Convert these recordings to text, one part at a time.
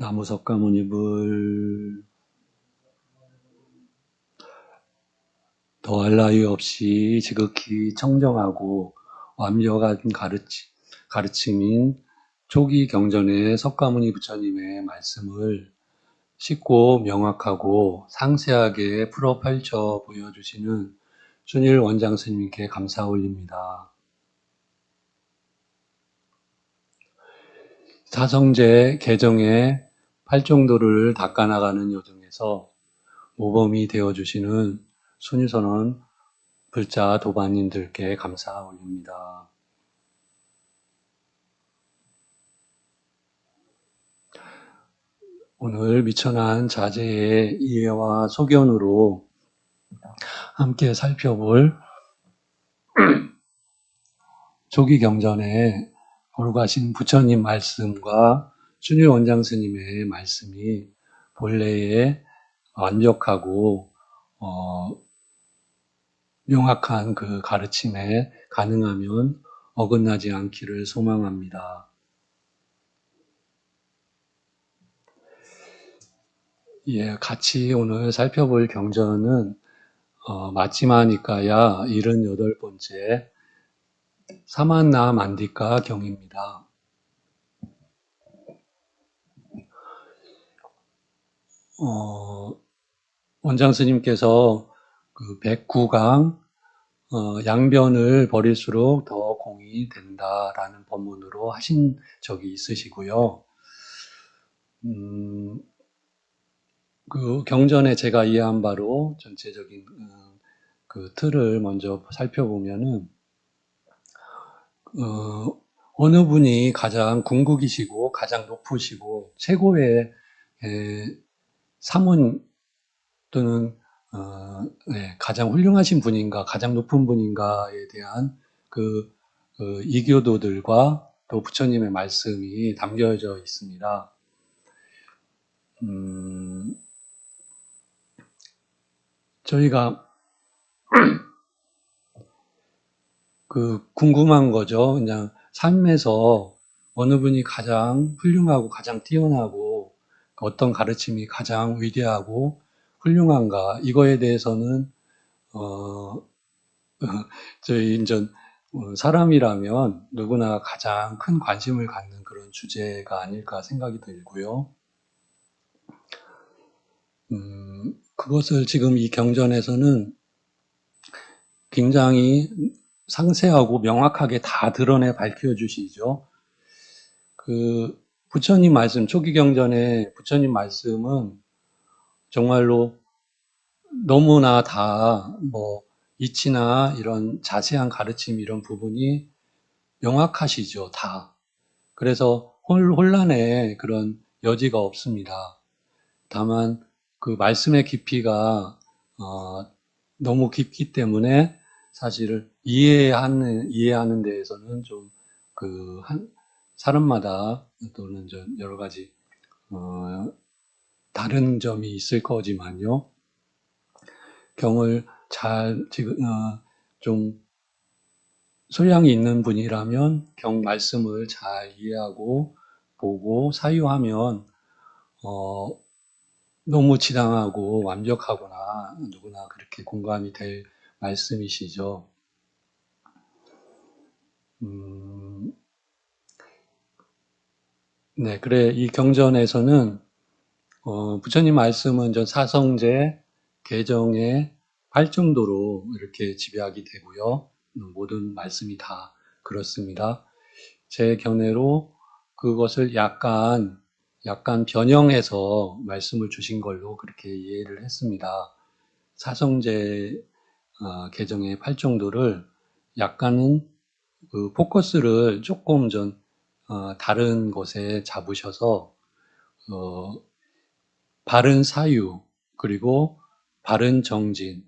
나무석가모니불 더할 나위 없이 지극히 청정하고 완벽한 가르침인 초기 경전의 석가모니 부처님의 말씀을 쉽고 명확하고 상세하게 풀어 펼쳐 보여주시는 순일 원장 스님께 감사 올립니다. 사성제 개정의 팔정도를 닦아나가는 여정에서 모범이 되어주시는 순위선원 불자 도반님들께 감사 올립니다. 오늘 미천한 자제의 이해와 소견으로 함께 살펴볼 조기 경전에 돌아가신 부처님 말씀과 순일 원장 스님의 말씀이 본래의 완벽하고 명확한 그 가르침에 가능하면 어긋나지 않기를 소망합니다. 예, 같이 오늘 살펴볼 경전은 마치마니까야 78번째 사만나 만디까 경입니다. 원장 스님께서 그 109강 양변을 버릴수록 더 공이 된다라는 법문으로 하신 적이 있으시고요. 그 경전에 제가 이해한 바로 전체적인 그 틀을 먼저 살펴보면은 어느 분이 가장 궁극이시고 가장 높으시고 최고의 사문 또는 가장 훌륭하신 분인가 가장 높은 분인가에 대한 그 이교도들과 또 부처님의 말씀이 담겨져 있습니다. 저희가 그 궁금한 거죠. 그냥 삶에서 어느 분이 가장 훌륭하고 가장 뛰어나고 어떤 가르침이 가장 위대하고 훌륭한가 이거에 대해서는 저희 이제 사람이라면 누구나 가장 큰 관심을 갖는 그런 주제가 아닐까 생각이 들고요. 그것을 지금 이 경전에서는 굉장히 상세하고 명확하게 다 드러내 밝혀주시죠. 그 부처님 말씀, 초기 경전의 부처님 말씀은 정말로 너무나 다 이치나 이런 자세한 가르침 이런 부분이 명확하시죠, 다. 그래서 혼란의 그런 여지가 없습니다. 다만 그 말씀의 깊이가 너무 깊기 때문에 사실 이해하는 데에서는 좀 사람마다 또는 여러 가지 다른 점이 있을 거지만요. 경을 잘 좀 소량이 있는 분이라면 경 말씀을 잘 이해하고 보고 사유하면 너무 지당하고 완벽하거나 누구나 그렇게 공감이 될 말씀이시죠. 네, 그래 이 경전에서는 부처님 말씀은 저 사성제 개정의 발정도로 이렇게 집약이 되고요. 모든 말씀이 다 그렇습니다. 제 견해로 그것을 약간 변형해서 말씀을 주신 걸로 그렇게 이해를 했습니다. 사성제 개정의 팔정도를 약간은 그 포커스를 조금 다른 곳에 잡으셔서 바른 사유 그리고 바른 정진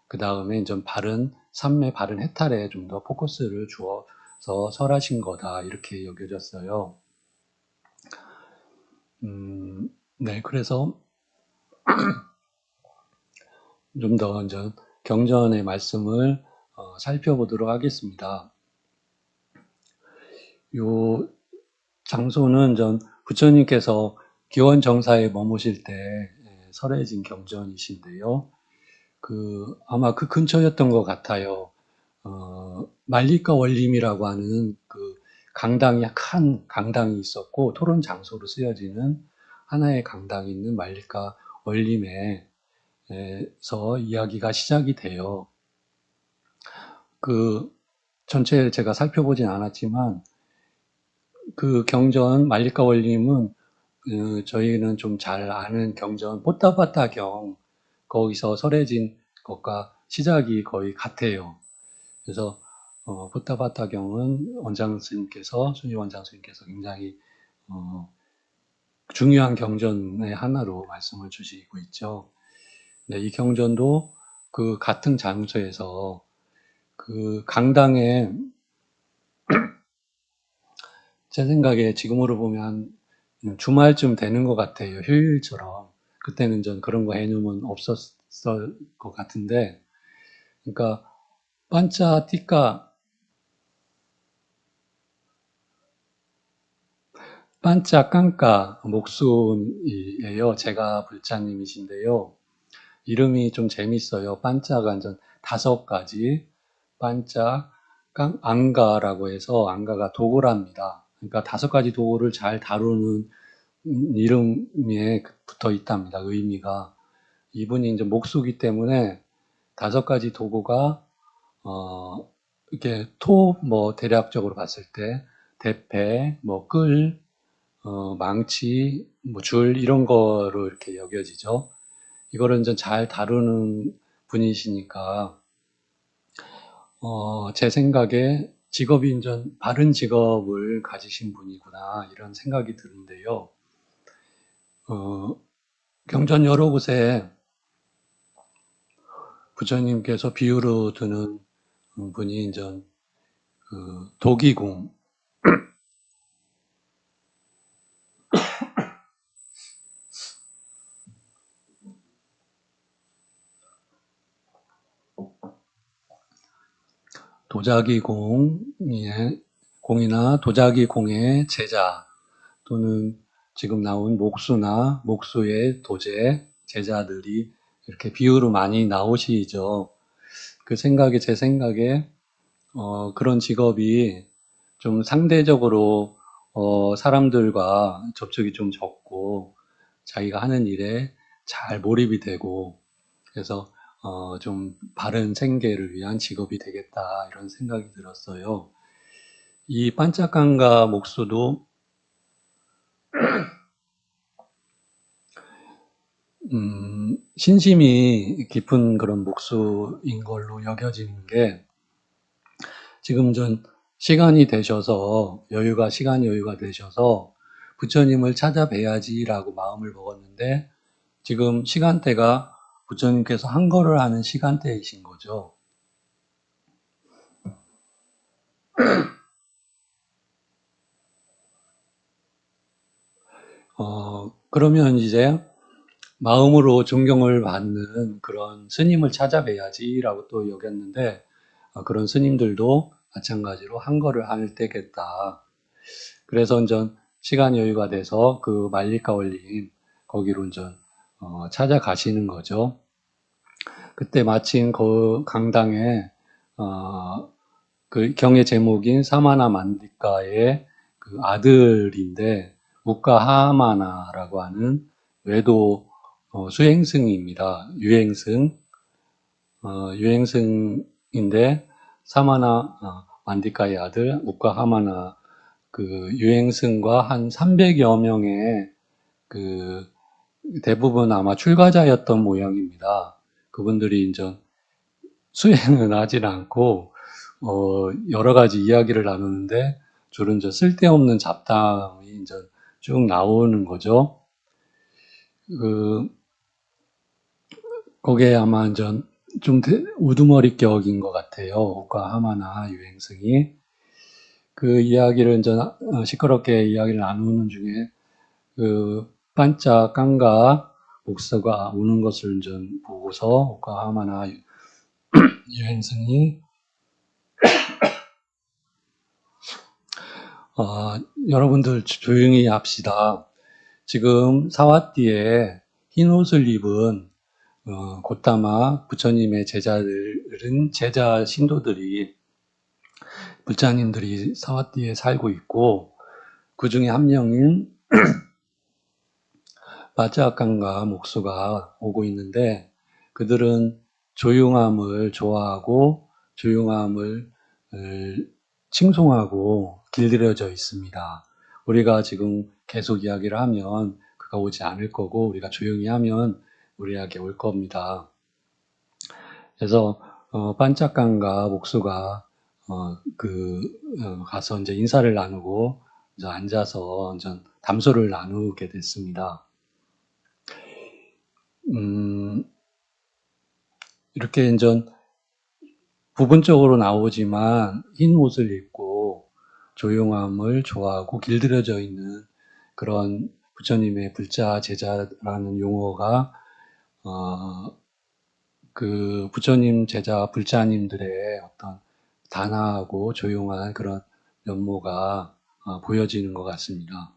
그 다음에 좀 바른 삼매 바른 해탈에 좀 더 포커스를 주어서 설하신 거다 이렇게 여겨졌어요. 네, 그래서 좀 더 경전의 말씀을 살펴보도록 하겠습니다. 요 장소는 부처님께서 기원 정사에 머무실 때 설해진 경전이신데요. 아마 그 근처였던 것 같아요. 말리가 원림이라고 하는 강당이 큰 강당이 있었고 토론 장소로 쓰여지는 하나의 강당이 있는 말리가 원림에서 이야기가 시작이 돼요. 전체 제가 살펴보진 않았지만 그 경전 말리가 원림은 저희는 좀 잘 아는 경전 뽀따바따경 거기서 설해진 것과 시작이 거의 같아요. 그래서 뽀따바따경은 원장 스님께서 순위 원장 스님께서 굉장히 중요한 경전의 하나로 말씀을 주시고 있죠. 네, 이 경전도 그 같은 장소에서 그 강당에 제 생각에 지금으로 보면 주말쯤 되는 것 같아요. 휴일처럼. 그때는 전 그런 거 개념은 없었을 것 같은데, 그러니까 반짜 띠까 반짜 깡까 목순이에요. 제가 불자님이신데요. 이름이 좀 재밌어요. 반짜가 이제 5가지, 반짜 앙가라고 해서 앙가가 도구랍니다. 그러니까 5가지 도구를 잘 다루는 이름에 붙어 있답니다. 의미가. 이분이 이제 목수기 때문에 5가지 도구가 이렇게 대략적으로 봤을 때 대패, 끌, 망치, 줄 이런 거로 이렇게 여겨지죠. 이거를 이제 잘 다루는 분이시니까 제 생각에 직업이 이제 바른 직업을 가지신 분이구나 이런 생각이 드는데요. 경전 여러 곳에 부처님께서 비유로 드는 분이 이제 도기공, 공이나 도자기 공의 제자 또는 지금 나온 목수나 목수의 도제 제자들이 이렇게 비유로 많이 나오시죠. 제 생각에 그런 직업이 좀 상대적으로 사람들과 접촉이 좀 적고 자기가 하는 일에 잘 몰입이 되고 그래서 좀 바른 생계를 위한 직업이 되겠다 이런 생각이 들었어요. 이 반짝강가 목수도 신심이 깊은 그런 목수인 걸로 여겨지는 게 지금 전 시간이 여유가 되셔서 부처님을 찾아뵈야지라고 마음을 먹었는데 지금 시간대가 부처님께서 한거를 하는 시간대이신 거죠. 그러면 이제 마음으로 존경을 받는 그런 스님을 찾아뵈야지라고 또 여겼는데 그런 스님들도 마찬가지로 한거를 할 때겠다. 그래서 이제 시간 여유가 돼서 그 말리가 올린 거기로 이제 찾아가시는 거죠. 그때 마침 그 강당에 그 경의 제목인 사마나 만디카의 그 아들인데 우카하마나라고 하는 외도 수행승입니다. 유행승인데 사마나 만디카의 아들 우카하마나 그 유행승과 한 300여 명의 그 대부분 아마 출가자였던 모양입니다. 그분들이 이제 수행은 하진 않고 여러 가지 이야기를 나누는데 주로 이제 쓸데없는 잡담이 이제 쭉 나오는 거죠. 거기에 아마 이제 좀 우두머리 격인 것 같아요. 오카 하마나 유행승이 그 이야기를 이제 시끄럽게 이야기를 나누는 중에 그 반짝 깡가 목사가 우는 것을 이제 보고서 오카 하마나 유행승이 여러분들 조용히 합시다. 지금 사와띠에 흰 옷을 입은 고타마 부처님의 제자들은 제자 신도들이 불자님들이 사와띠에 살고 있고 그 중에 한 명인 마짜깡과 목수가 오고 있는데 그들은 조용함을 좋아하고 조용함을 칭송하고 길들여져 있습니다. 우리가 지금 계속 이야기를 하면 그가 오지 않을 거고 우리가 조용히 하면 우리에게 올 겁니다. 그래서 반짝강과 목수가 가서 이제 인사를 나누고 이제 앉아서 이제 담소를 나누게 됐습니다. 이렇게 이제 부분적으로 나오지만 흰 옷을 입고 조용함을 좋아하고 길들여져 있는 그런 부처님의 불자 제자라는 용어가 그 부처님 제자 불자님들의 어떤 단아하고 조용한 그런 면모가 보여지는 것 같습니다.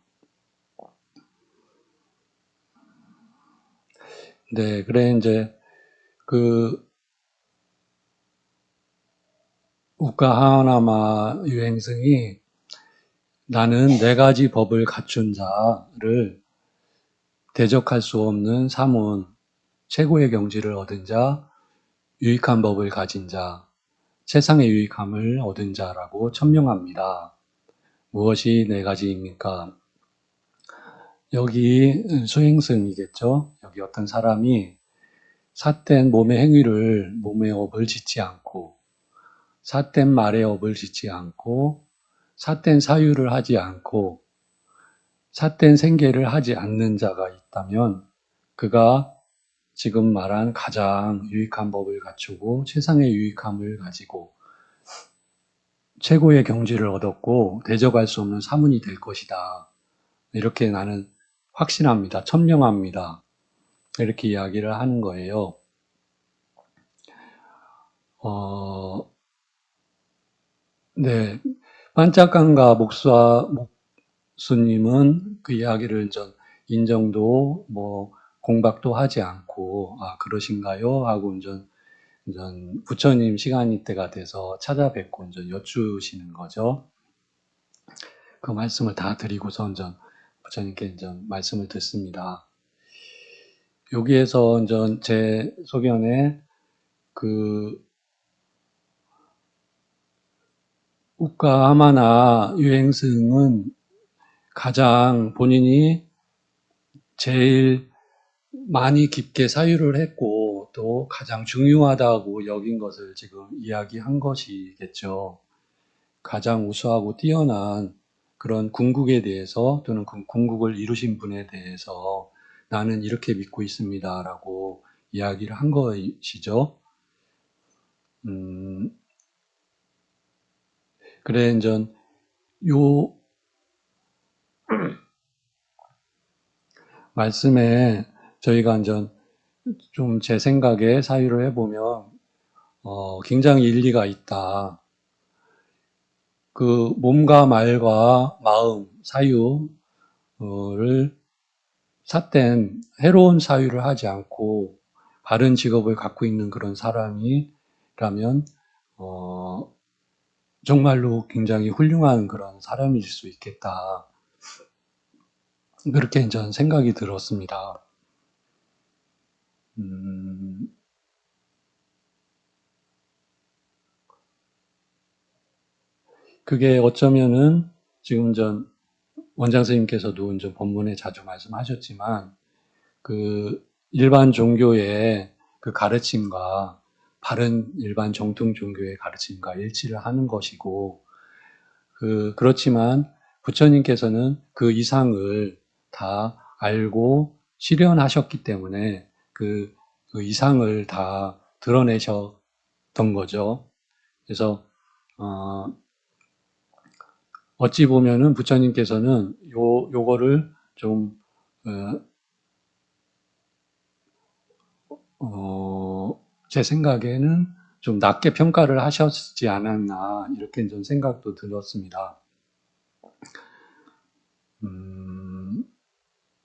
네, 그래 이제 그 우카하나마 유행승이 나는 네 가지 법을 갖춘 자를 대적할 수 없는 사문, 최고의 경지를 얻은 자, 유익한 법을 가진 자, 세상의 유익함을 얻은 자라고 천명합니다. 무엇이 네 가지입니까? 여기 수행승이겠죠. 여기 어떤 사람이 삿된 몸의 행위를, 몸의 업을 짓지 않고 삿된 말의 업을 짓지 않고 삿된 사유를 하지 않고 삿된 생계를 하지 않는 자가 있다면 그가 지금 말한 가장 유익한 법을 갖추고 최상의 유익함을 가지고 최고의 경지를 얻었고 대적할 수 없는 사문이 될 것이다. 이렇게 나는 확신합니다. 천명합니다. 이렇게 이야기를 하는 거예요. 네. 반짝강과 목수님은 그 이야기를 인정도 공박도 하지 않고 그러신가요? 하고 부처님 시간이 때가 돼서 찾아뵙고 여쭈시는 거죠. 그 말씀을 다 드리고서 부처님께 말씀을 듣습니다. 여기에서 제 소견에 우카하마나 유행승은 가장 본인이 제일 많이 깊게 사유를 했고 또 가장 중요하다고 여긴 것을 지금 이야기한 것이겠죠. 가장 우수하고 뛰어난 그런 궁극에 대해서 또는 그 궁극을 이루신 분에 대해서 나는 이렇게 믿고 있습니다 라고 이야기를 한 것이죠. 그래 요 말씀에 저희가 좀 제 생각에 사유를 해보면 굉장히 일리가 있다. 그 몸과 말과 마음, 사유를 삿된 해로운 사유를 하지 않고 바른 직업을 갖고 있는 그런 사람이라면 정말로 굉장히 훌륭한 그런 사람일 수 있겠다. 그렇게 저는 생각이 들었습니다. 그게 어쩌면은 지금 원장 선생님께서도 본문에 자주 말씀하셨지만 그 일반 종교의 그 가르침과 바른 일반 정통 종교의 가르침과 일치를 하는 것이고 그렇지만 부처님께서는 그 이상을 다 알고 실현하셨기 때문에 그 이상을 다 드러내셨던 거죠. 그래서 어찌 보면은 부처님께서는 요거를 좀 제 생각에는 좀 낮게 평가를 하셨지 않았나 이렇게 좀 생각도 들었습니다.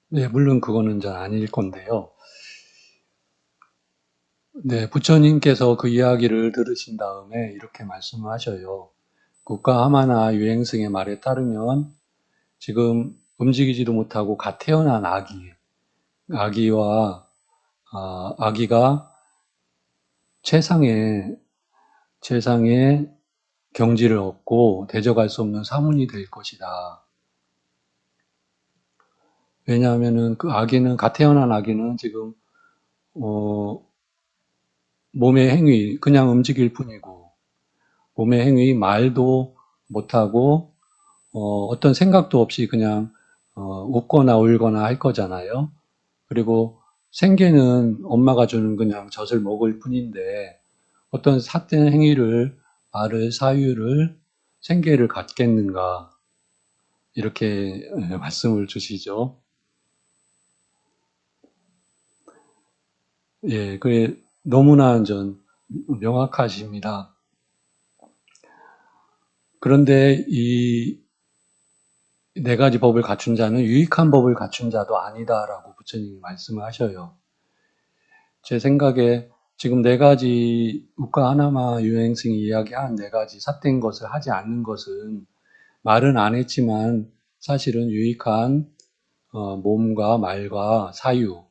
네, 물론 그거는 전 아닐 건데요. 네, 부처님께서 그 이야기를 들으신 다음에 이렇게 말씀을 하셔요. 국가 하마나 유행승의 말에 따르면 지금 움직이지도 못하고 갓 태어난 아기와 아기가 최상의 경지를 얻고 대적할 수 없는 사문이 될 것이다. 왜냐하면은 갓 태어난 아기는 지금 몸의 행위 그냥 움직일 뿐이고 몸의 행위 말도 못하고 어떤 생각도 없이 그냥 웃거나 울거나 할 거잖아요. 그리고 생계는 엄마가 주는 그냥 젖을 먹을 뿐인데 어떤 삿된 행위를 말을 사유를 생계를 갖겠는가 이렇게 말씀을 주시죠. 예, 그게 너무나 전 명확하십니다. 그런데 이 네 가지 법을 갖춘 자는 유익한 법을 갖춘 자도 아니다라고 부처님이 말씀을 하셔요. 제 생각에 지금 네 가지 우가 하나마 유행승이 이야기한 네 가지 삿된 것을 하지 않는 것은 말은 안 했지만 사실은 유익한 몸과 말과 사유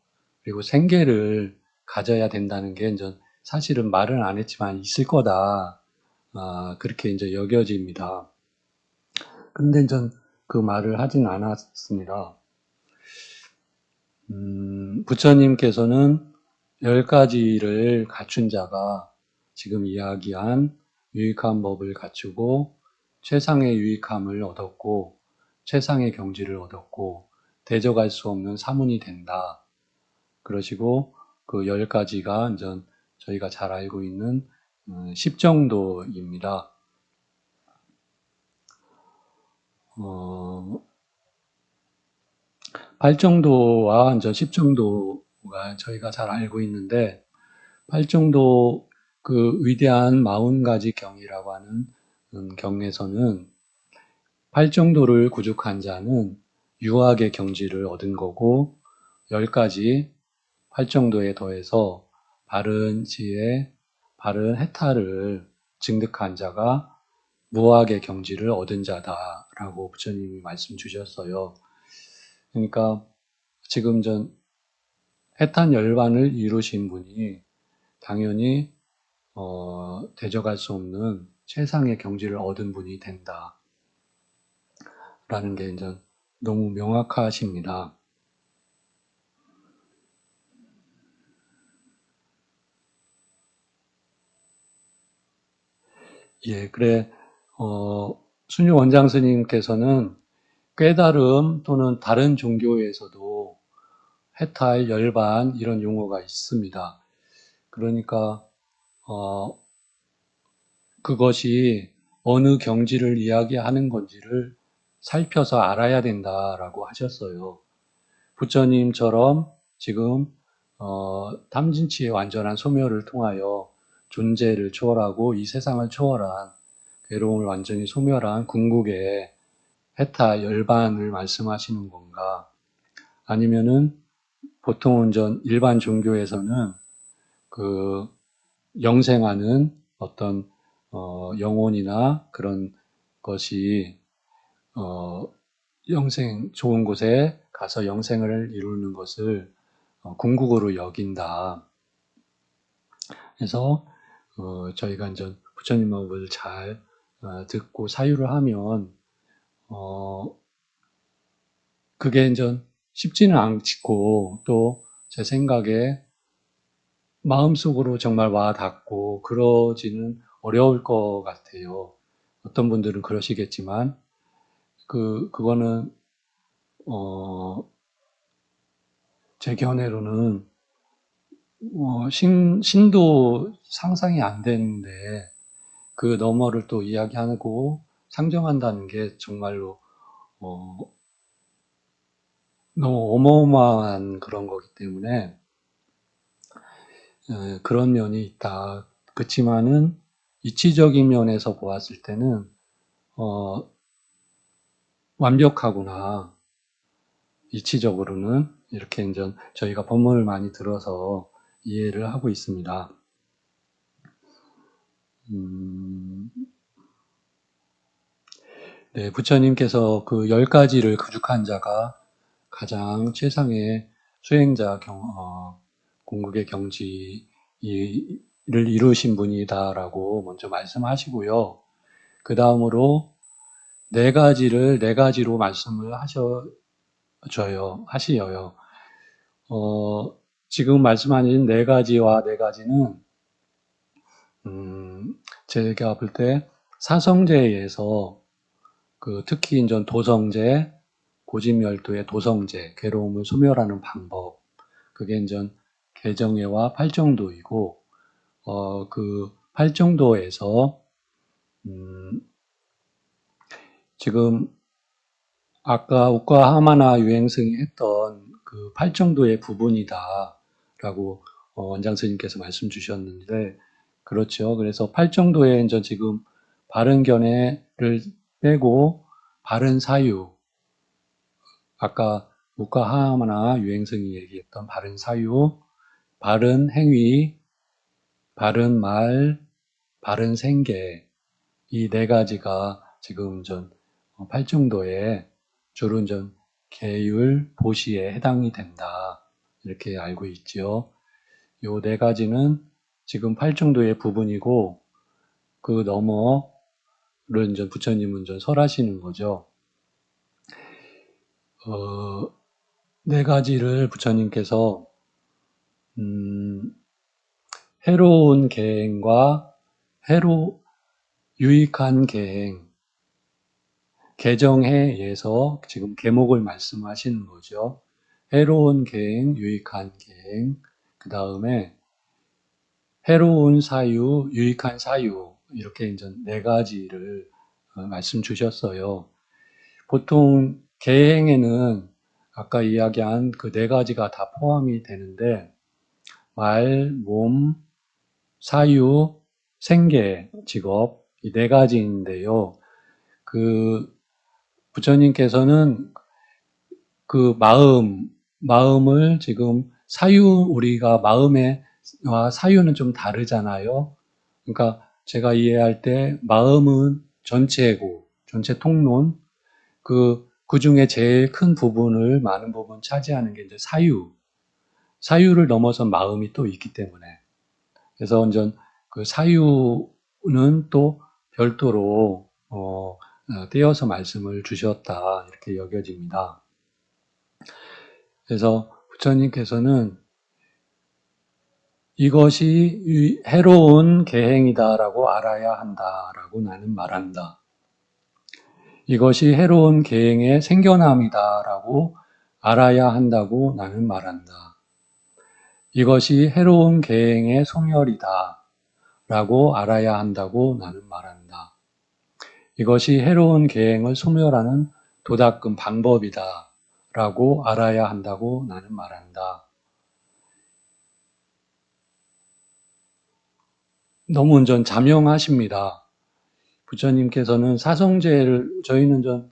그리고 생계를 가져야 된다는 게 이제 사실은 말은 안 했지만 있을 거다. 그렇게 이제 여겨집니다. 근데 전 그 말을 하진 않았습니다. 부처님께서는 10가지를 갖춘 자가 지금 이야기한 유익한 법을 갖추고 최상의 유익함을 얻었고 최상의 경지를 얻었고 대적할 수 없는 사문이 된다. 그러시고 그 10가지가 이제 저희가 잘 알고 있는 10정도입니다. 8정도와 이제 10정도가 저희가 잘 알고 있는데 8정도 그 위대한 40가지 경이라고 하는 경에서는 8정도를 구족한 자는 유학의 경지를 얻은 거고 10가지 8정도에 더해서 바른 지혜, 바른 해탈을 증득한 자가 무학의 경지를 얻은 자다라고 부처님이 말씀 주셨어요. 그러니까 지금 전 해탄 열반을 이루신 분이 당연히 대적할 수 없는 최상의 경지를 얻은 분이 된다라는 게 이제 너무 명확하십니다. 예, 그래 순유 원장 스님께서는 깨달음 또는 다른 종교에서도 해탈, 열반 이런 용어가 있습니다. 그러니까 그것이 어느 경지를 이야기하는 건지를 살펴서 알아야 된다라고 하셨어요. 부처님처럼 지금 탐진치의 완전한 소멸을 통하여 존재를 초월하고 이 세상을 초월한 괴로움을 완전히 소멸한 궁극의 해타 열반을 말씀하시는 건가? 아니면은 보통은 일반 종교에서는 그 영생하는 어떤 영혼이나 그런 것이 영생 좋은 곳에 가서 영생을 이루는 것을 궁극으로 여긴다. 그래서 저희가 이제 부처님 법을 잘 듣고 사유를 하면 그게 이제 쉽지는 않고 또 제 생각에 마음속으로 정말 와 닿고 그러지는 어려울 것 같아요. 어떤 분들은 그러시겠지만 그거는 제 견해로는 신도 상상이 안 되는데 그 너머를 또 이야기하고 상정한다는 게 정말로 어, 너무 어마어마한 그런 거기 때문에 그런 면이 있다. 그렇지만은 이치적인 면에서 보았을 때는 완벽하구나. 이치적으로는 이렇게 이제 저희가 본문을 많이 들어서 이해를 하고 있습니다. 네, 부처님께서 그 10가지를 구축한 자가 가장 최상의 수행자 궁극의 경지를 이루신 분이다라고 먼저 말씀하시고요. 그 다음으로 네 가지로 말씀을 하시어요. 지금 말씀하신 네 가지와 네 가지는, 제가 볼 때 사성제에서 특히 이제 도성제, 고집열도의 도성제, 괴로움을 소멸하는 방법, 그게 이제 개정회와 팔정도이고, 그 팔정도에서, 지금 아까 우과 하마나 유행승이 했던 그 팔정도의 부분이다라고 원장 스님께서 말씀 주셨는데, 그렇죠. 그래서 팔정도에 이제 지금 바른 견해를 빼고 바른 사유, 아까 우과 하마나 유행승이 얘기했던 바른 사유, 바른 행위, 바른 말, 바른 생계, 이 네 가지가 지금 전 팔정도에 주로 전 계율, 보시에 해당이 된다. 이렇게 알고 있지요. 요 네 가지는 지금 팔정도의 부분이고, 그 너머를 이제 부처님은 전 설하시는 거죠. 네 가지를 부처님께서 해로운 계행과 유익한 계행, 개정해에서 지금 계목을 말씀하시는 거죠. 해로운 계행, 유익한 계행, 그 다음에 해로운 사유, 유익한 사유, 이렇게 이제 네 가지를 말씀 주셨어요. 보통 계행에는 아까 이야기한 그 네 가지가 다 포함이 되는데, 말, 몸, 사유, 생계, 직업, 이 네 가지인데요. 부처님께서는 그 마음을 지금 우리가 마음과 사유는 좀 다르잖아요. 그러니까 제가 이해할 때 마음은 전체고, 전체 통론, 그 중에 제일 큰 부분을, 많은 부분 차지하는 게 이제 사유를 넘어선 마음이 또 있기 때문에. 그래서 완전 그 사유는 또 별도로, 떼어서 말씀을 주셨다, 이렇게 여겨집니다. 그래서 부처님께서는 이것이 해로운 계행이다라고 알아야 한다라고 나는 말한다. 이것이 해로운 계행의 생겨남이다라고 알아야 한다고 나는 말한다. 이것이 해로운 계행의 소멸이다라고 알아야 한다고 나는 말한다. 이것이 해로운 계행을 소멸하는 도닦은 방법이다라고 알아야 한다고 나는 말한다. 너무 전 자명하십니다. 부처님께서는 저희는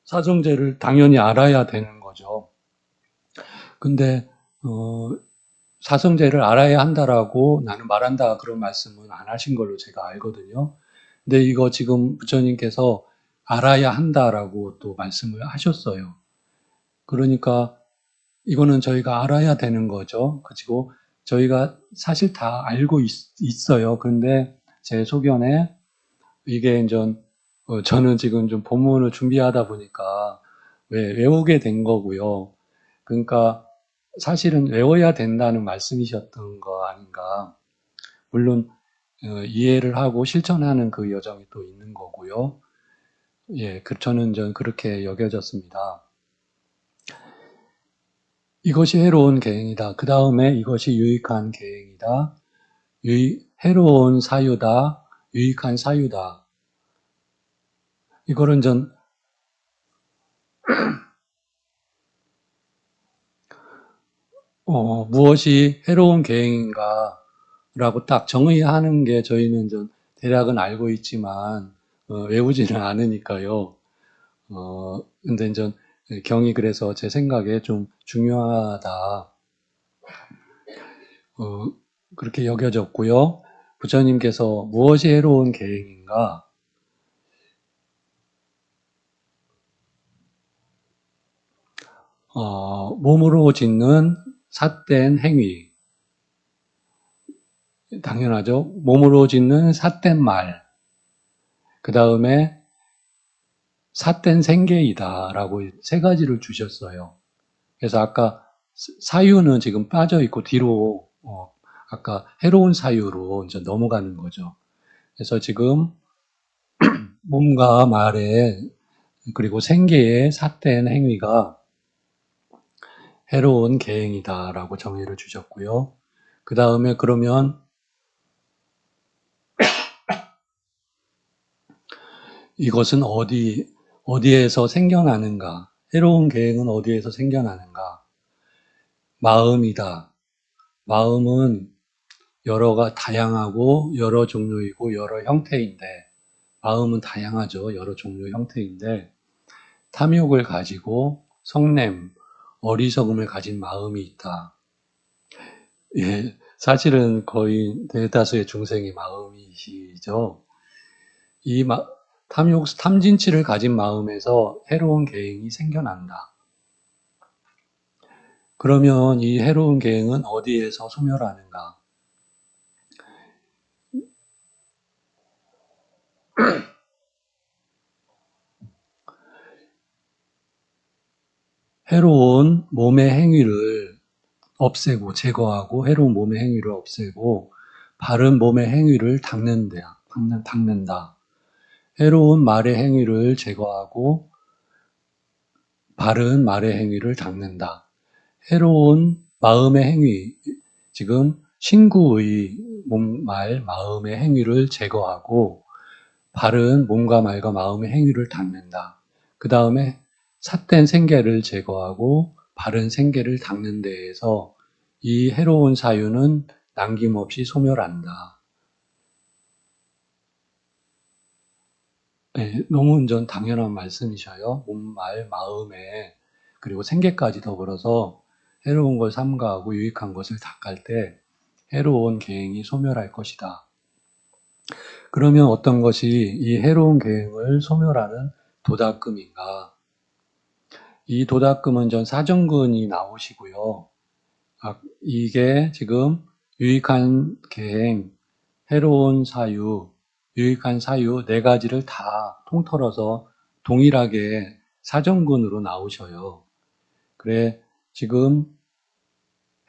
사성제를 당연히 알아야 되는 거죠. 근데, 사성제를 알아야 한다라고 나는 말한다, 그런 말씀은 안 하신 걸로 제가 알거든요. 근데 이거 지금 부처님께서 알아야 한다라고 또 말씀을 하셨어요. 그러니까 이거는 저희가 알아야 되는 거죠. 그리고 저희가 사실 다 알고 있어요. 그런데 제 소견에 이게 저는 지금 좀 본문을 준비하다 보니까 외우게 된 거고요. 그러니까 사실은 외워야 된다는 말씀이셨던 거 아닌가. 물론 이해를 하고 실천하는 그 여정이 또 있는 거고요. 예, 저는 그렇게 여겨졌습니다. 이것이 해로운 계행이다. 그 다음에 이것이 유익한 계행이다. 해로운 사유다. 유익한 사유다. 이거는 무엇이 해로운 계행인가 라고 딱 정의하는 게 저희는 대략은 알고 있지만 외우지는 않으니까요. 근데 경이 그래서 제 생각에 좀 중요하다. 그렇게 여겨졌고요. 부처님께서 무엇이 해로운 계행인가? 몸으로 짓는 삿된 행위. 당연하죠. 몸으로 짓는 삿된 말. 그 다음에 삿된 생계이다라고 세 가지를 주셨어요. 그래서 아까 사유는 지금 빠져 있고 뒤로 아까 해로운 사유로 이제 넘어가는 거죠. 그래서 지금 몸과 말에 그리고 생계에 삿된 행위가 해로운 계행이다라고 정의를 주셨고요. 그 다음에 그러면 이것은 어디에서 생겨나는가? 해로운 계행은 어디에서 생겨나는가? 마음이다. 마음은 다양하고 여러 종류이고 여러 형태인데, 마음은 다양하죠. 여러 종류 형태인데, 탐욕을 가지고 성냄, 어리석음을 가진 마음이 있다. 예, 사실은 거의 대다수의 중생의 마음이시죠. 이 탐진치를 가진 마음에서 해로운 계행이 생겨난다. 그러면 이 해로운 계행은 어디에서 소멸하는가? 해로운 몸의 행위를 없애고 제거하고 해로운 몸의 행위를 없애고 바른 몸의 행위를 닦는다. 해로운 말의 행위를 제거하고 바른 말의 행위를 닦는다. 해로운 마음의 행위, 지금 신구의 마음의 행위를 제거하고 바른 몸과 말과 마음의 행위를 닦는다. 그 다음에 삿된 생계를 제거하고 바른 생계를 닦는 데에서 이 해로운 사유는 남김없이 소멸한다. 네, 너무 당연한 말씀이셔요. 몸, 말, 마음에 그리고 생계까지 더불어서 해로운 걸 삼가하고 유익한 것을 닦을 때 해로운 계행이 소멸할 것이다. 그러면 어떤 것이 이 해로운 계행을 소멸하는 도닦음인가? 이 도닦음은 사정근이 나오시고요. 이게 지금 유익한 계행, 해로운 사유, 유익한 사유 네 가지를 다 통틀어서 동일하게 사정근으로 나오셔요. 그래, 지금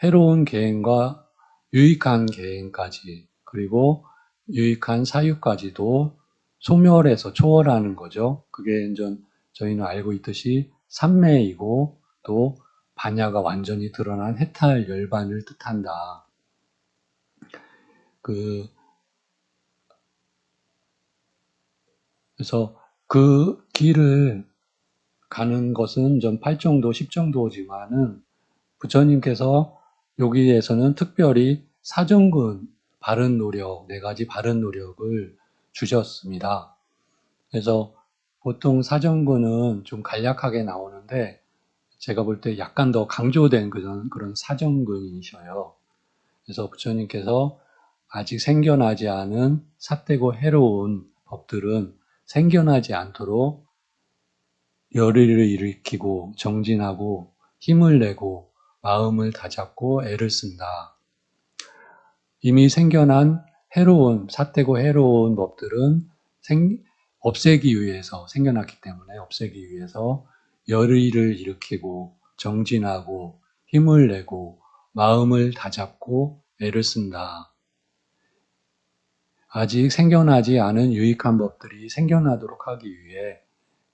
해로운 계행과 유익한 계행까지, 그리고 유익한 사유까지도 소멸해서 초월하는 거죠. 그게 저희는 알고 있듯이 삼매이고 또 반야가 완전히 드러난 해탈 열반을 뜻한다. 그래서 그 길을 가는 것은 좀 8정도, 10정도지만은 부처님께서 여기에서는 특별히 사정근, 바른 노력, 네 가지 바른 노력을 주셨습니다. 그래서 보통 사정근은 좀 간략하게 나오는데 제가 볼 때 약간 더 강조된 그런 사정근이셔요. 그래서 부처님께서 아직 생겨나지 않은 삿되고 해로운 법들은 생겨나지 않도록 열의를 일으키고 정진하고 힘을 내고 마음을 다잡고 애를 쓴다. 이미 생겨난 삿되고 해로운 법들은 없애기 위해서 생겨났기 때문에 없애기 위해서 열의를 일으키고 정진하고 힘을 내고 마음을 다잡고 애를 쓴다. 아직 생겨나지 않은 유익한 법들이 생겨나도록 하기 위해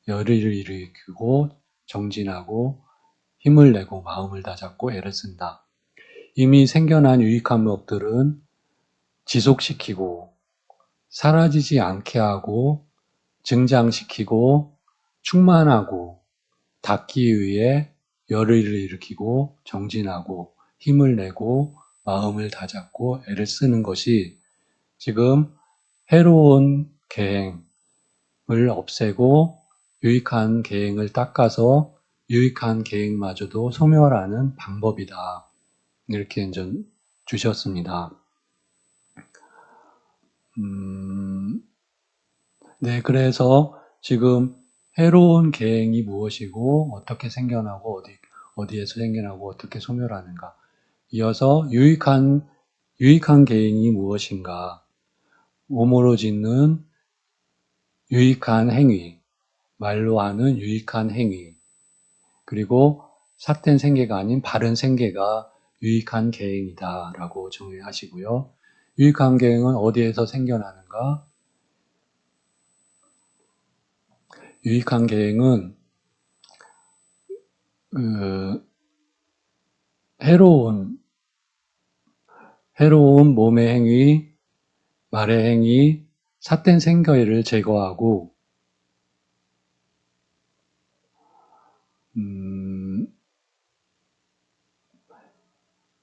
열의를 일으키고 정진하고 힘을 내고 마음을 다잡고 애를 쓴다. 이미 생겨난 유익한 법들은 지속시키고 사라지지 않게 하고 증장시키고 충만하고 닦기 위해 열의를 일으키고 정진하고 힘을 내고 마음을 다잡고 애를 쓰는 것이 지금 해로운 계행을 없애고 유익한 계행을 닦아서 유익한 계획마저도 소멸하는 방법이다. 이렇게 이제 주셨습니다. 네, 그래서 지금 해로운 계획이 무엇이고 어떻게 생겨나고 어디에서 생겨나고 어떻게 소멸하는가. 이어서 유익한 계획이 무엇인가. 몸으로 짓는 유익한 행위, 말로 하는 유익한 행위, 그리고 삿된 생계가 아닌 바른 생계가 유익한 계행이다라고 정의하시고요. 유익한 계행은 어디에서 생겨나는가? 유익한 계행은 그 해로운 몸의 행위, 말의 행위, 삿된 생계를 제거하고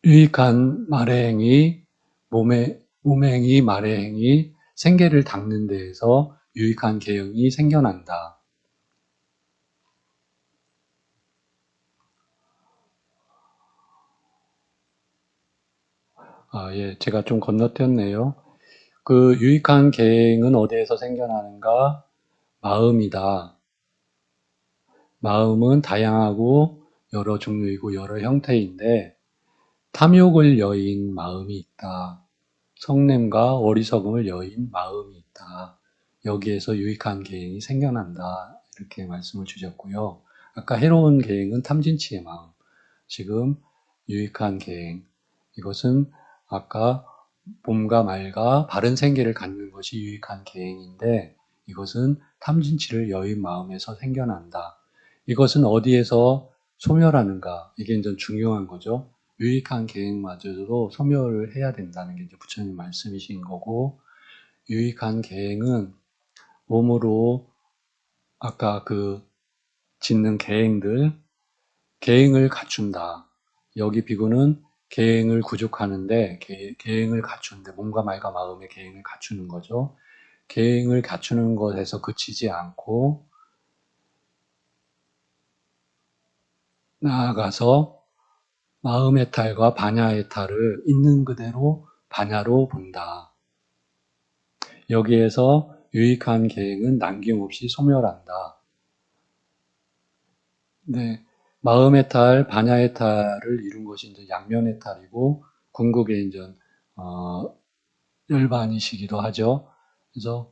유익한 말의 행위, 몸의 행위, 말의 행위, 생계를 닦는 데에서 유익한 계행이 생겨난다. 예, 제가 좀 건너뛰었네요. 그 유익한 계행은 어디에서 생겨나는가? 마음이다. 마음은 다양하고 여러 종류이고 여러 형태인데 탐욕을 여인 마음이 있다. 성냄과 어리석음을 여인 마음이 있다. 여기에서 유익한 계행이 생겨난다. 이렇게 말씀을 주셨고요. 아까 해로운 계행은 탐진치의 마음. 지금 유익한 계행. 이것은 아까 몸과 말과 바른 생계를 갖는 것이 유익한 계행인데 이것은 탐진치를 여인 마음에서 생겨난다. 이것은 어디에서 소멸하는가? 이게 이제 중요한 거죠. 유익한 계행마저도 소멸을 해야 된다는 게 이제 부처님 말씀이신 거고, 유익한 계행은 몸으로 아까 그 짓는 계행을 갖춘다. 여기 비구는 계행을 구족하는데, 계행을 갖추는데, 몸과 말과 마음의 계행을 갖추는 거죠. 계행을 갖추는 것에서 그치지 않고, 나아가서 마음의 탈과 반야의 탈을 있는 그대로 반야로 본다. 여기에서 유익한 계행은 남김없이 소멸한다. 네, 마음의 탈, 반야의 탈을 이룬 것이 이제 양면의 탈이고 궁극의 인전 열반이시기도 하죠. 그래서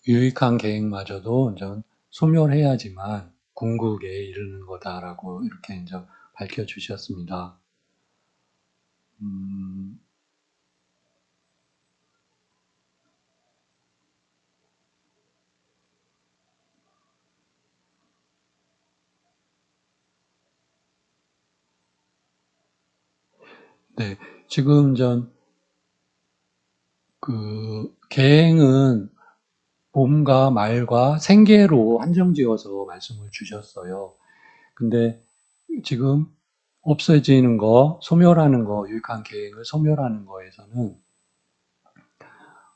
유익한 계행마저도 이제 소멸해야지만 궁극에 이르는 거다라고 이렇게 이제 밝혀주셨습니다. 네, 지금 그 계행은 몸과 말과 생계로 한정지어서 말씀을 주셨어요. 근데 지금 없어지는 거, 소멸하는 거, 유익한 계행을 소멸하는 거에서는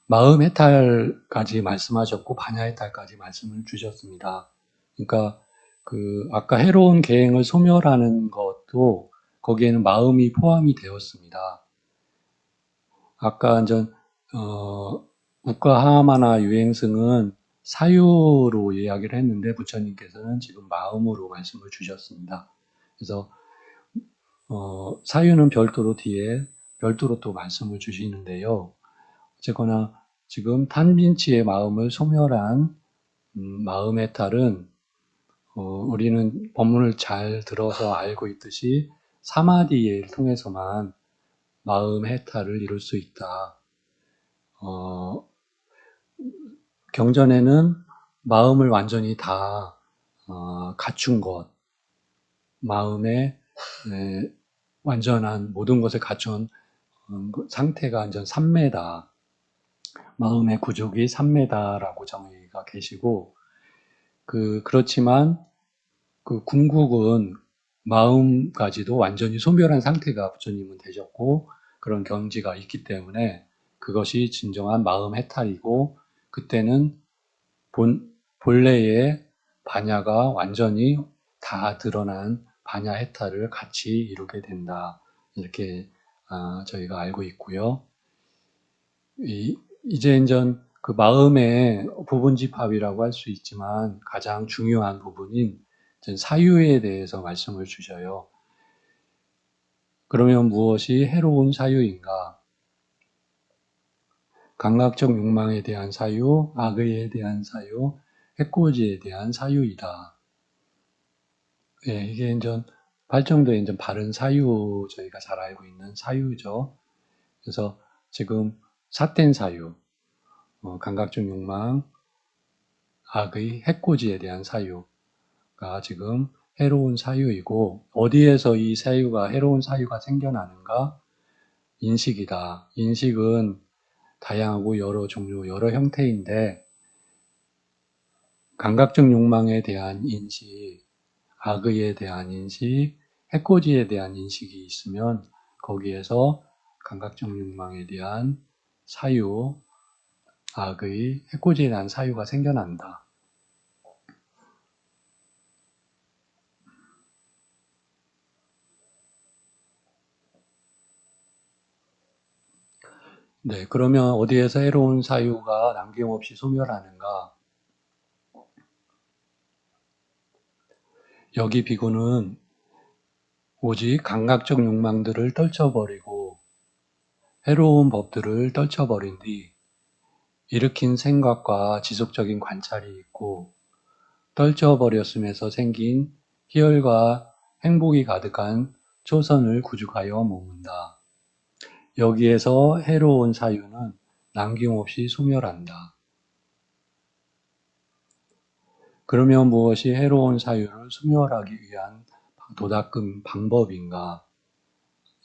마음 해탈까지 말씀하셨고 반야 해탈까지 말씀을 주셨습니다. 그러니까 그 아까 해로운 계행을 소멸하는 것도 거기에는 마음이 포함이 되었습니다. 아까 이제 우가하마나 유행승은 사유로 이야기를 했는데 부처님께서는 지금 마음으로 말씀을 주셨습니다. 그래서 사유는 별도로 또 말씀을 주시는데요. 어쨌거나 지금 탄빈치의 마음을 소멸한 마음의 탈은 우리는 법문을 잘 들어서 알고 있듯이 사마디를 통해서만 마음 해탈을 이룰 수 있다. 경전에는 마음을 완전히 다 갖춘 것, 마음의 완전한 모든 것을 갖춘 상태가 완전 삼매다. 마음의 구족이 삼매다라고 정의가 계시고, 그렇지만 그 궁극은 마음까지도 완전히 소멸한 상태가 부처님은 되셨고, 그런 경지가 있기 때문에 그것이 진정한 마음 해탈이고, 그때는 본래의 반야가 완전히 다 드러난 반야 해탈을 같이 이루게 된다. 이렇게 저희가 알고 있고요. 이제 그 마음의 부분집합이라고 할 수 있지만 가장 중요한 부분인 사유에 대해서 말씀을 주셔요. 그러면 무엇이 해로운 사유인가? 감각적 욕망에 대한 사유, 악의에 대한 사유, 해코지에 대한 사유이다. 예, 이게 이제 발정도의 이제 바른 사유, 저희가 잘 알고 있는 사유죠. 그래서 지금 삿된 사유, 감각적 욕망, 악의, 해코지에 대한 사유가 지금 해로운 사유이고, 어디에서 이 사유가, 해로운 사유가 생겨나는가? 인식이다. 인식은 다양하고 여러 종류, 여러 형태인데, 감각적 욕망에 대한 인식, 악의에 대한 인식, 해코지에 대한 인식이 있으면 거기에서 감각적 욕망에 대한 사유, 악의, 해코지에 대한 사유가 생겨난다. 네, 그러면 어디에서 해로운 사유가 남김없이 소멸하는가? 여기 비구는 오직 감각적 욕망들을 떨쳐버리고 해로운 법들을 떨쳐버린 뒤 일으킨 생각과 지속적인 관찰이 있고 떨쳐버렸음에서 생긴 희열과 행복이 가득한 초선을 구축하여 머문다. 여기에서 해로운 사유는 남김없이 소멸한다. 그러면 무엇이 해로운 사유를 소멸하기 위한 도닦음 방법인가?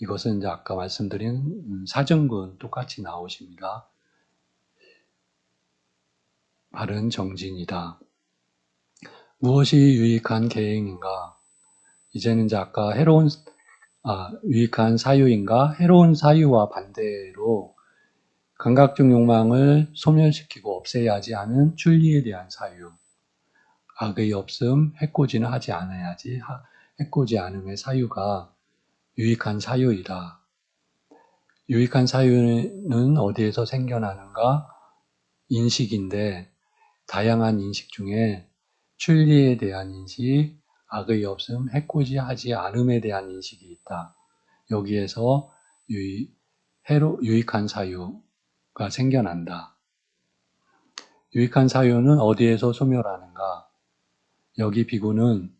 이것은 이제 아까 말씀드린 사정근 똑같이 나오십니다. 바른 정진이다. 무엇이 유익한 계행인가? 이제는 이제 아까 유익한 사유인가? 해로운 사유와 반대로 감각적 욕망을 소멸시키고 없애야 하지 않은 출리에 대한 사유. 악의 없음, 해코지는 하지 않아야지. 해코지 않음의 사유가 유익한 사유이다. 유익한 사유는 어디에서 생겨나는가? 인식인데 다양한 인식 중에 출리에 대한 인식, 악의 없음, 해코지 하지 않음에 대한 인식이 있다. 여기에서 유익한 사유가 생겨난다. 유익한 사유는 어디에서 소멸하는가? 여기 비구는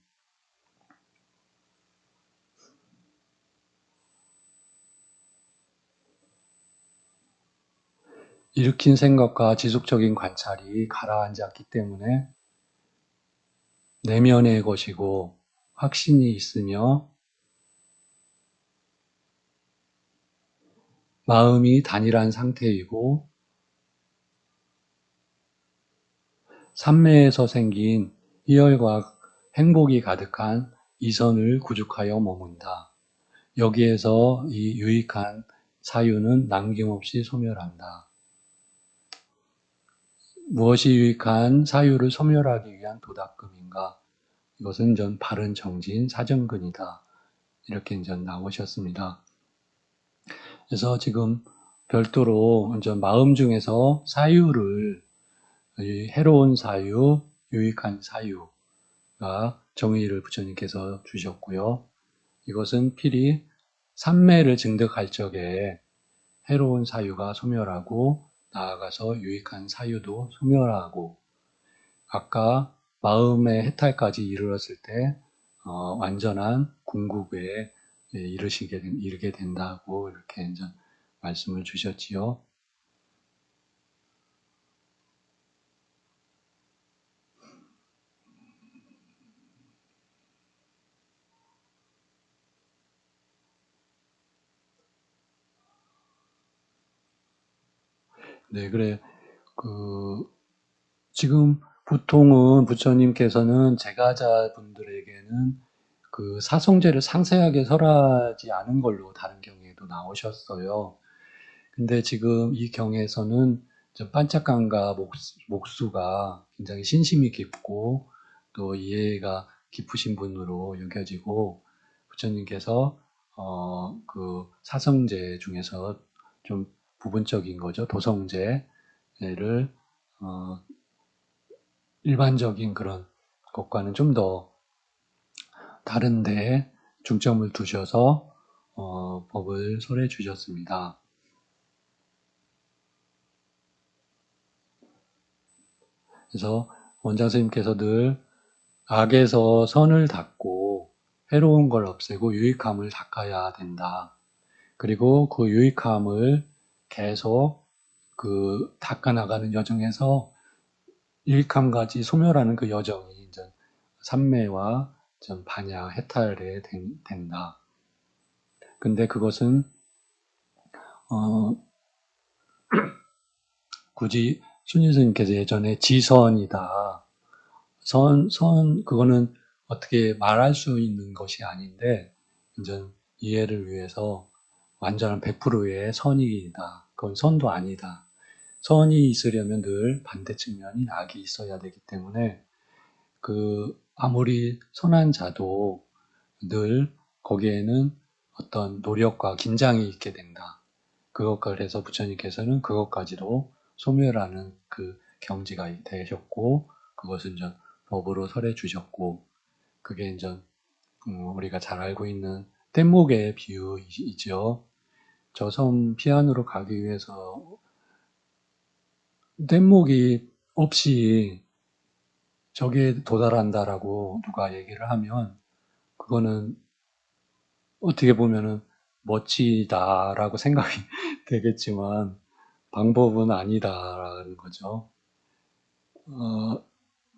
일으킨 생각과 지속적인 관찰이 가라앉았기 때문에 내면의 것이고 확신이 있으며 마음이 단일한 상태이고 삼매에서 생긴 희열과 행복이 가득한 이선을 구축하여 머문다. 여기에서 이 유익한 사유는 남김없이 소멸한다. 무엇이 유익한 사유를 소멸하기 위한 도닦음인가? 이것은 전 바른 정진 사정근이다. 이렇게 이제 나오셨습니다. 그래서 지금 별도로 이제 마음 중에서 사유를 해로운 사유, 유익한 사유가 정의를 부처님께서 주셨고요. 이것은 필히 삼매를 증득할 적에 해로운 사유가 소멸하고 나아가서 유익한 사유도 소멸하고 아까 마음의 해탈까지 이르렀을 때 완전한 궁극에 이르게 된다고 이렇게 이제 말씀을 주셨지요. 네, 그래. 지금 보통은 부처님께서는 제가자분들에게는 그 사성제를 상세하게 설하지 않은 걸로 다른 경우에도 나오셨어요. 근데 지금 이 경에서는 반짝감과 목수가 굉장히 신심이 깊고 또 이해가 깊으신 분으로 여겨지고 부처님께서 그 사성제 중에서 좀 부분적인 거죠. 도성제를 일반적인 그런 것과는 좀 더 다른데 중점을 두셔서 법을 설해 주셨습니다. 그래서 원장 선생님께서 늘 악에서 선을 닦고 해로운 걸 없애고 유익함을 닦아야 된다. 그리고 그 유익함을 계속 그 닦아나가는 여정에서 유익함까지 소멸하는 그 여정이 이제 삼매와 좀 반야, 해탈에 된다. 근데 그것은 굳이 순위 스님께서 예전에 지선이다. 그거는 어떻게 말할 수 있는 것이 아닌데, 이제 이해를 위해서 완전한 100%의 선이다. 그건 선도 아니다. 선이 있으려면 늘 반대 측면인 악이 있어야 되기 때문에, 아무리 선한 자도 늘 거기에는 어떤 노력과 긴장이 있게 된다. 그것과 그래서 부처님께서는 그것까지도 소멸하는 그 경지가 되셨고, 그것은 이제 법으로 설해 주셨고, 그게 이제 우리가 잘 알고 있는 뗏목의 비유이죠. 저 섬 피안으로 가기 위해서 뗏목이 없이 저기에 도달한다라고 누가 얘기를 하면 그거는 어떻게 보면은 멋지다라고 생각이 되겠지만 방법은 아니다라는 거죠.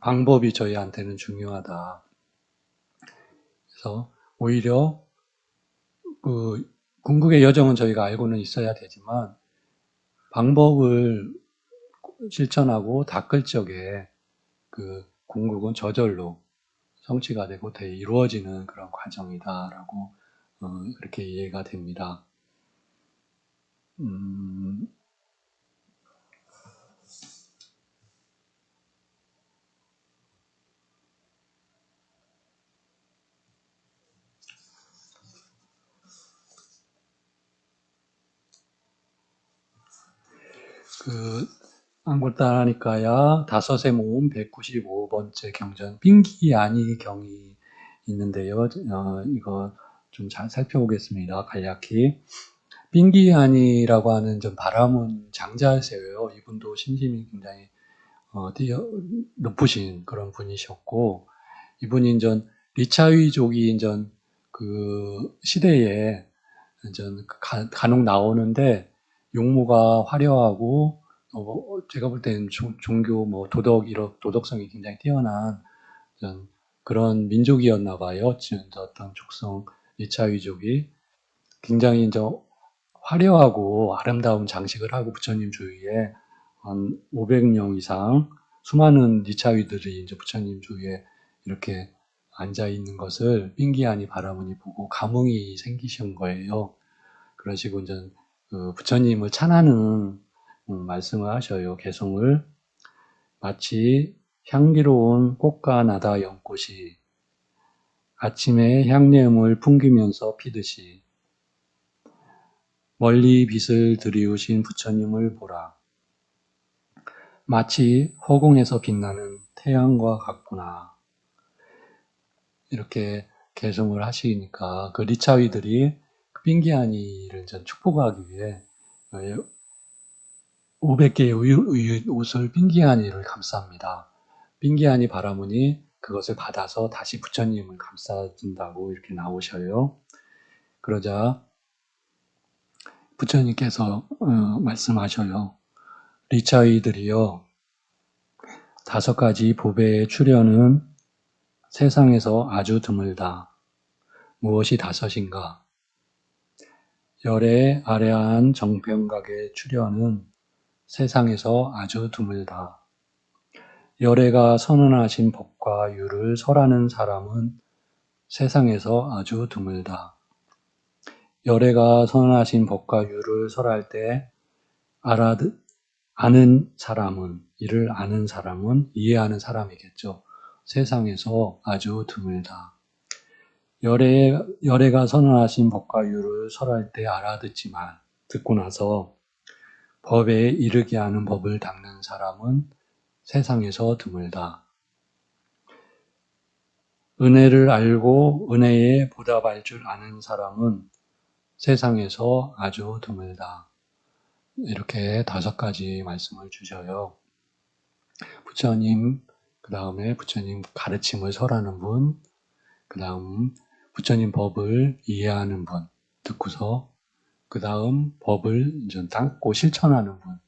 방법이 저희한테는 중요하다. 그래서 오히려 그 궁극의 여정은 저희가 알고는 있어야 되지만 방법을 실천하고 닦을 적에 그 궁극은 저절로 성취가 되고 이루어지는 그런 과정이다라고 그렇게 이해가 됩니다. 그 안골다니까야 다섯의 모음 195번째 경전 빙기아니 경이 있는데요. 이거 좀 잘 살펴보겠습니다. 간략히 빙기아니라고 하는 좀 바라문 장자세요. 이분도 신심이 굉장히 높으신 그런 분이셨고 이분이 인전 리차위족이 인전 그 시대에 인전 간혹 나오는데 용모가 화려하고 제가 볼 때는 종교 뭐 도덕성이 굉장히 뛰어난 그런 민족이었나 봐요. 어떤 족성 리차위족이 굉장히 이제 화려하고 아름다운 장식을 하고 부처님 주위에 한 500명 이상 수많은 리차위들이 이제 부처님 주위에 이렇게 앉아 있는 것을 빙기아니 바라문이 보고 감흥이 생기신 거예요. 그러시고 이제 그 부처님을 찬하는 말씀을 하셔요. 개성을 마치 향기로운 꽃과 나다 연꽃이 아침에 향내음을 풍기면서 피듯이 멀리 빛을 들이우신 부처님을 보라. 마치 허공에서 빛나는 태양과 같구나. 이렇게 개성을 하시니까 그 리차위들이 빙기아니를 축복하기 위해 500개의 옷을 빙기아니를 감쌉니다. 빙기아니 바라문이 그것을 받아서 다시 부처님을 감싸준다고 이렇게 나오셔요. 그러자 부처님께서 말씀하셔요. 리차위들이여 5가지 보배의 출현은 세상에서 아주 드물다. 무엇이 5인가? 열의 아래한 정평각의 출현은 세상에서 아주 드물다. 열애가 선언하신 법과 유를 설하는 사람은 세상에서 아주 드물다. 열애가 선언하신 법과 유를 설할 때 아는 사람은, 이를 아는 사람은 이해하는 사람이겠죠. 세상에서 아주 드물다. 열애가 선언하신 법과 율을 설할 때 알아듣지만 듣고 나서 법에 이르게 하는 법을 닦는 사람은 세상에서 드물다. 은혜를 알고 은혜에 보답할 줄 아는 사람은 세상에서 아주 드물다. 이렇게 5가지 말씀을 주셔요. 부처님, 그 다음에 부처님 가르침을 설하는 분, 그 다음 부처님 법을 이해하는 분, 듣고서 그 다음 법을 이제 닦고 실천하는 분.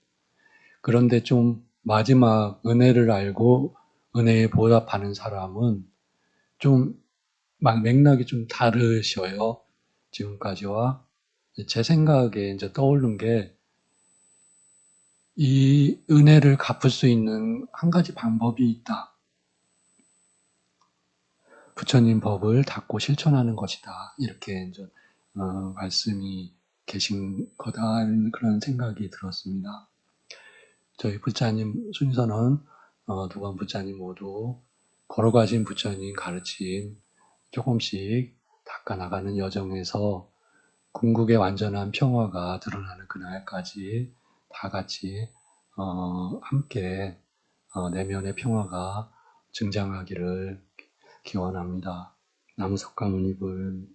그런데 좀 마지막 은혜를 알고 은혜에 보답하는 사람은 좀 맥락이 좀 다르셔요. 지금까지와. 제 생각에 이제 떠오른 게 이 은혜를 갚을 수 있는 한 가지 방법이 있다. 부처님 법을 닦고 실천하는 것이다. 이렇게 이제 말씀이 계신 거다. 그런 생각이 들었습니다. 저희 부처님 순서는 두 번 부처님 모두 걸어가신 부처님 가르침 조금씩 닦아나가는 여정에서 궁극의 완전한 평화가 드러나는 그날까지 다 같이 함께 내면의 평화가 증장하기를 기원합니다. 남석가모니불